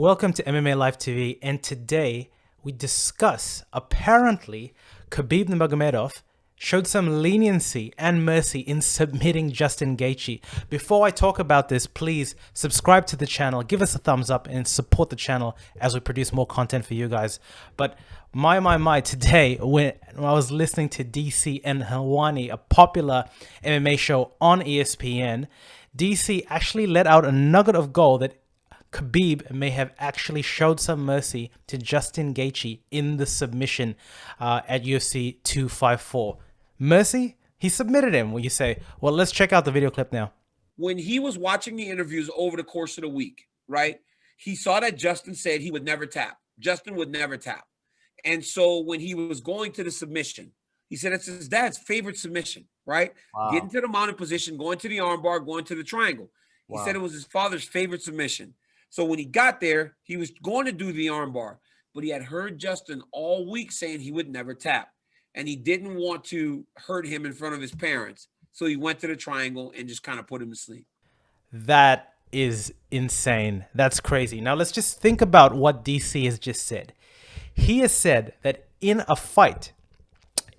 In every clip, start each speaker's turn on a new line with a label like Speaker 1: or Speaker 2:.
Speaker 1: Welcome to MMA Live TV, and today we discuss apparently Khabib Nurmagomedov showed some leniency and mercy in submitting Justin Gaethje. Before I talk about this, please subscribe to the channel, give us a thumbs up, and support the channel as we produce more content for you guys. But my, today when I was listening to DC and Helwani, a popular MMA show on ESPN, DC actually let out a nugget of gold that Khabib may have actually showed some mercy to Justin Gaethje in the submission at UFC 254. Mercy? He submitted him. Well, you say, well, let's check out the video clip now.
Speaker 2: When he was watching the interviews over the course of the week, right, he saw that Justin said he would never tap. Justin would never tap. And so when he was going to the submission, he said it's his dad's favorite submission, right?
Speaker 1: Wow.
Speaker 2: Getting to the mounted position, going to the armbar, going to the triangle. He
Speaker 1: Wow.
Speaker 2: said it was his father's favorite submission. So when he got there, he was going to do the armbar, but he had heard Justin all week saying he would never tap. And he didn't want to hurt him in front of his parents. So he went to the triangle and just kind of put him to sleep.
Speaker 1: That is insane. That's crazy. Now let's just think about what DC has just said. He has said that in a fight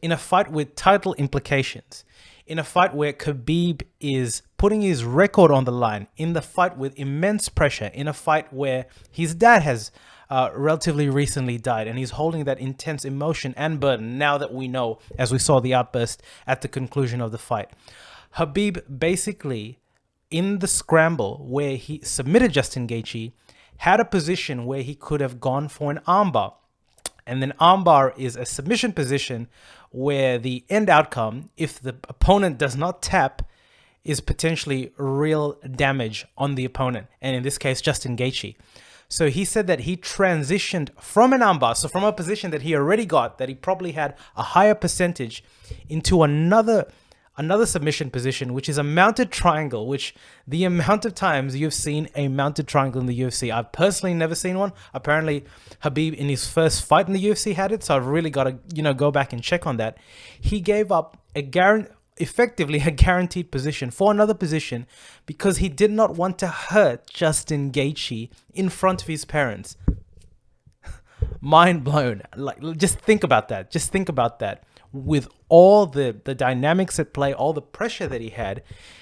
Speaker 1: with title implications, in a fight where Khabib is putting his record on the line, in the fight with immense pressure, in a fight where his dad has relatively recently died and he's holding that intense emotion and burden now that we know, as we saw the outburst at the conclusion of the fight. Khabib basically, in the scramble where he submitted Justin Gaethje, had a position where he could have gone for an armbar. And then armbar is a submission position where the end outcome, if the opponent does not tap, is potentially real damage on the opponent. And in this case, Justin Gaethje. So he said that he transitioned from an armbar, so from a position that he already got, that he probably had a higher percentage, into another submission position, which is a mounted triangle, which the amount of times you've seen a mounted triangle in the UFC, I've personally never seen one. Apparently Khabib in his first fight in the UFC had it, so I've really got to go back and check on that. He gave up effectively a guaranteed position for another position because he did not want to hurt Justin Gaethje in front of his parents. Mind blown. Like, just think about that. Just think about that. With all the dynamics at play, all the pressure that he had,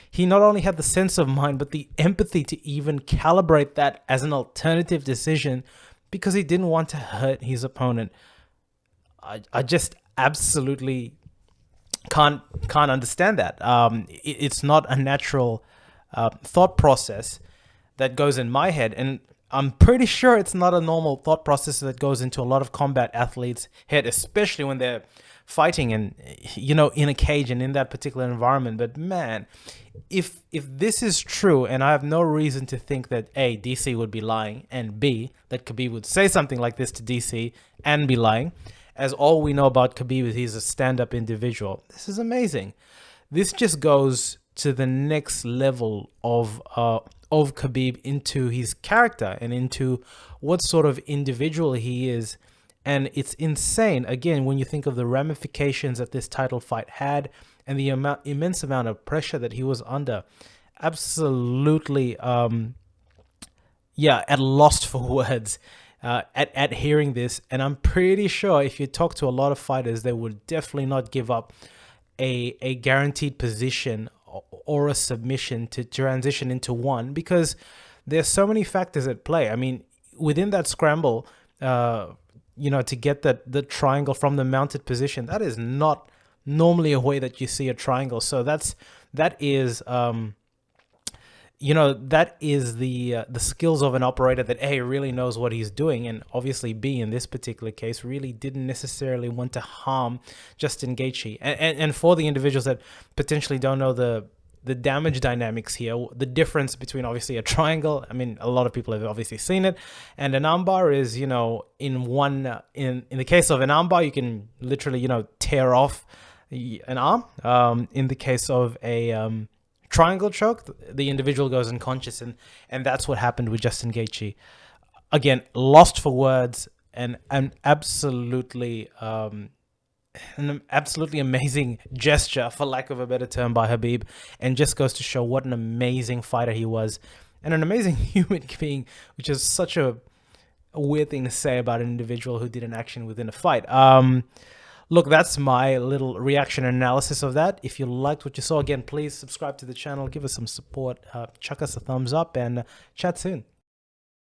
Speaker 1: he not only had the sense of mind, but the empathy to even calibrate that as an alternative decision because he didn't want to hurt his opponent. I just absolutely can't understand that. It's not a natural thought process that goes in my head, and I'm pretty sure it's not a normal thought process that goes into a lot of combat athletes' head, especially when they're fighting and in a cage and in that particular environment. But man, if this is true, and I have no reason to think that A, DC would be lying, and B, that Khabib would say something like this to DC and be lying, as all we know about Khabib is he's a stand-up individual. This is amazing. This just goes to the next level of Khabib, into his character and into what sort of individual he is. And it's insane, again, when you think of the ramifications that this title fight had and the immense amount of pressure that he was under. Absolutely, at lost for words at hearing this. And I'm pretty sure if you talk to a lot of fighters, they would definitely not give up a guaranteed position or a submission to transition into one, because there's so many factors at play. I mean, within that scramble, to get the triangle from the mounted position, that is not normally a way that you see a triangle. So that is the skills of an operator that A, really knows what he's doing, and obviously B, in this particular case, really didn't necessarily want to harm Justin Gaethje. And for the individuals that potentially don't know the damage dynamics here, the difference between obviously a triangle, I mean, a lot of people have obviously seen it, and an armbar is, in the case of an armbar, you can literally, tear off an arm. In the case of a triangle choke, the individual goes unconscious, and that's what happened with Justin Gaethje. Again, lost for words, and absolutely amazing gesture, for lack of a better term, by Khabib, and just goes to show what an amazing fighter he was and an amazing human being, which is such a a weird thing to say about an individual who did an action within a fight. Look, that's my little reaction and analysis of that. If you liked what you saw, again, please subscribe to the channel, give us some support, chuck us a thumbs up, and chat soon.